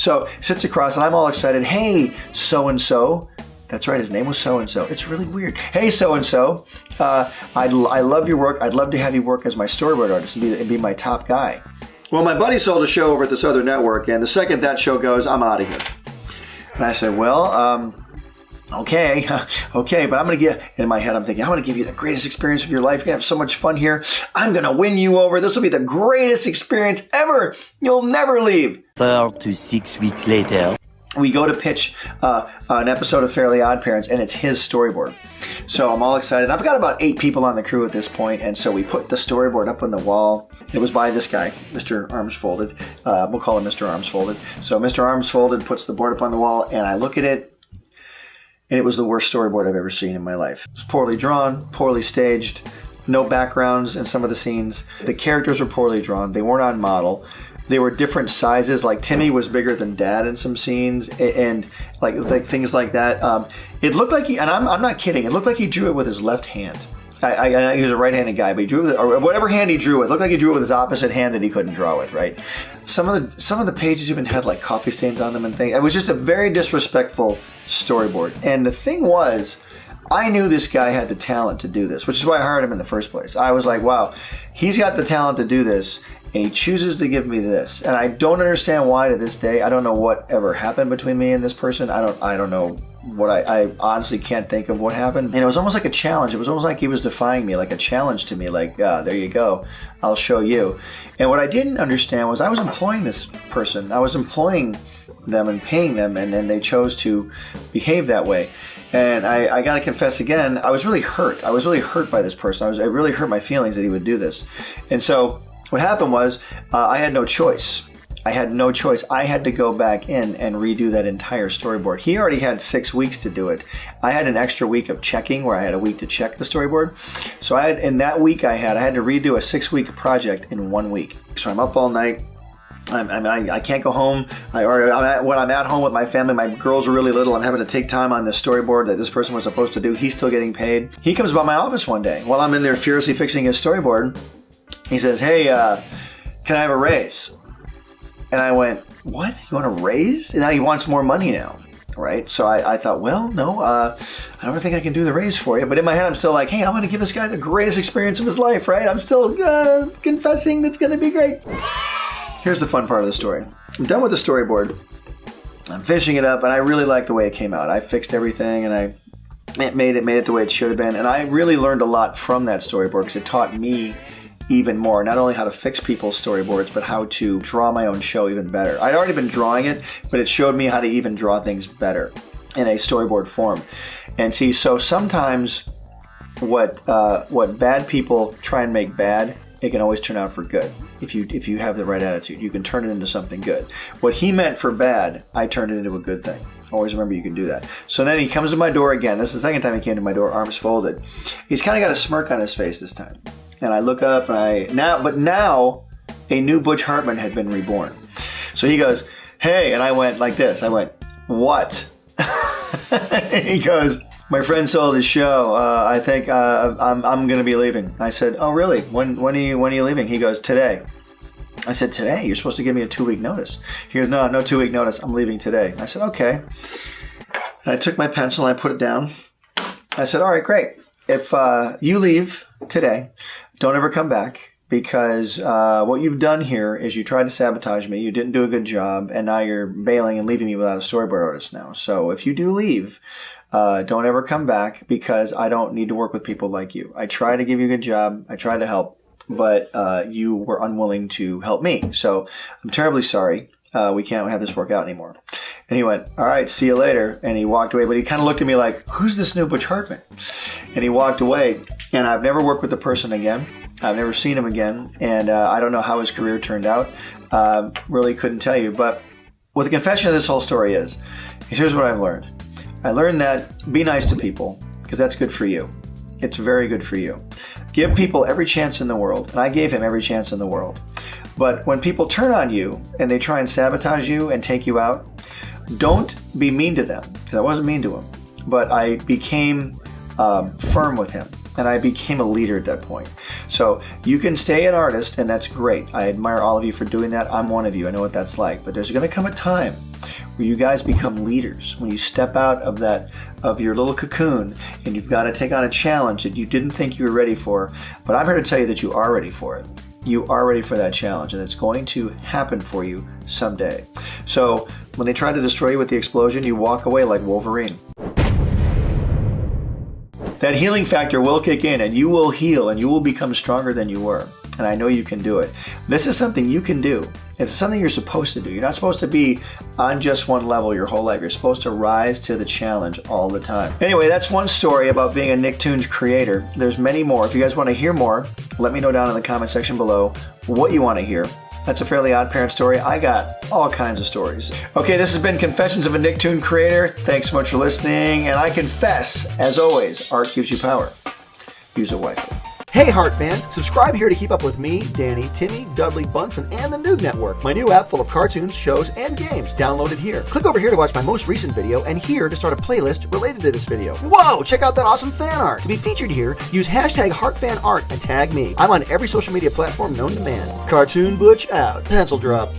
So sits across and I'm all excited. Hey, so-and-so. That's right, his name was so-and-so. It's really weird. Hey, so-and-so, I love your work. I'd love to have you work as my storyboard artist and be my top guy. Well, my buddy sold a show over at this other network, and the second that show goes, I'm out of here. And I said, well, okay, but I'm going to in my head, I'm thinking, I'm going to give you the greatest experience of your life. You're going to have so much fun here. I'm going to win you over. This will be the greatest experience ever. You'll never leave. 4 to 6 weeks later. We go to pitch an episode of Fairly Odd Parents, and it's his storyboard. So I'm all excited. I've got about 8 people on the crew at this point, and so we put the storyboard up on the wall. It was by this guy, Mr. Arms Folded. We'll call him Mr. Arms Folded. So Mr. Arms Folded puts the board up on the wall, and I look at it, and it was the worst storyboard I've ever seen in my life. It was poorly drawn, poorly staged, no backgrounds in some of the scenes. The characters were poorly drawn. They weren't on model. They were different sizes. Like Timmy was bigger than Dad in some scenes, and like things like that. It looked like and I'm not kidding. It looked like he drew it with his left hand. He was a right-handed guy, but he drew or whatever hand he drew with. It looked like he drew it with his opposite hand that he couldn't draw with. Right. Some of the pages even had like coffee stains on them and things. It was just a very disrespectful storyboard. And the thing was, I knew this guy had the talent to do this, which is why I hired him in the first place. I was like, wow, he's got the talent to do this. And he chooses to give me this. And I don't understand why to this day. I don't know what ever happened between me and this person. I don't know what I honestly can't think of what happened. And it was almost like a challenge. It was almost like he was defying me, like a challenge to me, like, there you go, I'll show you. And what I didn't understand was I was employing this person. I was employing them and paying them, and then they chose to behave that way. And I got to confess again, I was really hurt. I was really hurt by this person. It really hurt my feelings that he would do this. And so what happened was I had no choice. I had to go back in and redo that entire storyboard. He already had 6 weeks to do it. I had an extra week of checking where I had a week to check the storyboard. So in that week I had to redo a 6-week project in 1 week. So I'm up all night. I can't go home. When I'm at home with my family, my girls are really little. I'm having to take time on this storyboard that this person was supposed to do. He's still getting paid. He comes by my office one day while I'm in there furiously fixing his storyboard. He says, hey, can I have a raise? And I went, what? You want a raise? And now he wants more money now, right? So I thought, well, no, I don't think I can do the raise for you. But in my head, I'm still like, hey, I'm going to give this guy the greatest experience of his life, right? I'm still confessing that's going to be great. Here's the fun part of the story. I'm done with the storyboard. I'm finishing it up, and I really like the way it came out. I fixed everything, and I made it the way it should have been. And I really learned a lot from that storyboard because it taught me even more, not only how to fix people's storyboards, but how to draw my own show even better. I'd already been drawing it, but it showed me how to even draw things better in a storyboard form. And see, so sometimes what bad people try and make bad, it can always turn out for good. If you have the right attitude, you can turn it into something good. What he meant for bad, I turned it into a good thing. Always remember you can do that. So then he comes to my door again. This is the second time he came to my door, arms folded. He's kind of got a smirk on his face this time. And I look up and now a new Butch Hartman had been reborn. So he goes, hey, and I went like this. I went, what? He goes, my friend sold his show. I think I'm going to be leaving. I said, oh, really? When are you leaving? He goes, today. I said, today? You're supposed to give me a 2-week notice. He goes, no 2-week notice. I'm leaving today. I said, okay. And I took my pencil and I put it down. I said, all right, great. If you leave today, don't ever come back, because what you've done here is you tried to sabotage me. You didn't do a good job, and now you're bailing and leaving me without a storyboard artist now. So if you do leave, don't ever come back, because I don't need to work with people like you. I tried to give you a good job. I tried to help, but you were unwilling to help me. So I'm terribly sorry. We can't have this work out anymore. And he went, all right, see you later. And he walked away, but he kind of looked at me like, who's this new Butch Hartman? And he walked away, and I've never worked with the person again. I've never seen him again. And I don't know how his career turned out. Really couldn't tell you. But what the confession of this whole story is here's what I've learned. I learned that be nice to people, because that's good for you. It's very good for you. Give people every chance in the world. And I gave him every chance in the world. But when people turn on you and they try and sabotage you and take you out, don't be mean to them, because I wasn't mean to him. But I became firm with him. and I became a leader at that point. So you can stay an artist, and that's great. I admire all of you for doing that. I'm one of you. I know what that's like. But there's going to come a time where you guys become leaders, when you step out of your little cocoon and you've got to take on a challenge that you didn't think you were ready for. But I'm here to tell you that you are ready for it. You are ready for that challenge, and it's going to happen for you someday. So when they try to destroy you with the explosion, you walk away like Wolverine. That healing factor will kick in, and you will heal, and you will become stronger than you were. And I know you can do it. This is something you can do. It's something you're supposed to do. You're not supposed to be on just one level your whole life. You're supposed to rise to the challenge all the time. Anyway, that's one story about being a Nicktoons creator. There's many more. If you guys want to hear more, let me know down in the comment section below what you want to hear. That's a Fairly Odd Parent story. I got all kinds of stories. Okay, this has been Confessions of a Nicktoon Creator. Thanks so much for listening. And I confess, as always, art gives you power. Use it wisely. Hey Heart fans, subscribe here to keep up with me, Danny, Timmy, Dudley, Bunsen, and the Noog Network, my new app full of cartoons, shows, and games. Download it here. Click over here to watch my most recent video, and here to start a playlist related to this video. Whoa, check out that awesome fan art. To be featured here, use hashtag HeartFanArt and tag me. I'm on every social media platform known to man. Cartoon Butch out. Pencil drop.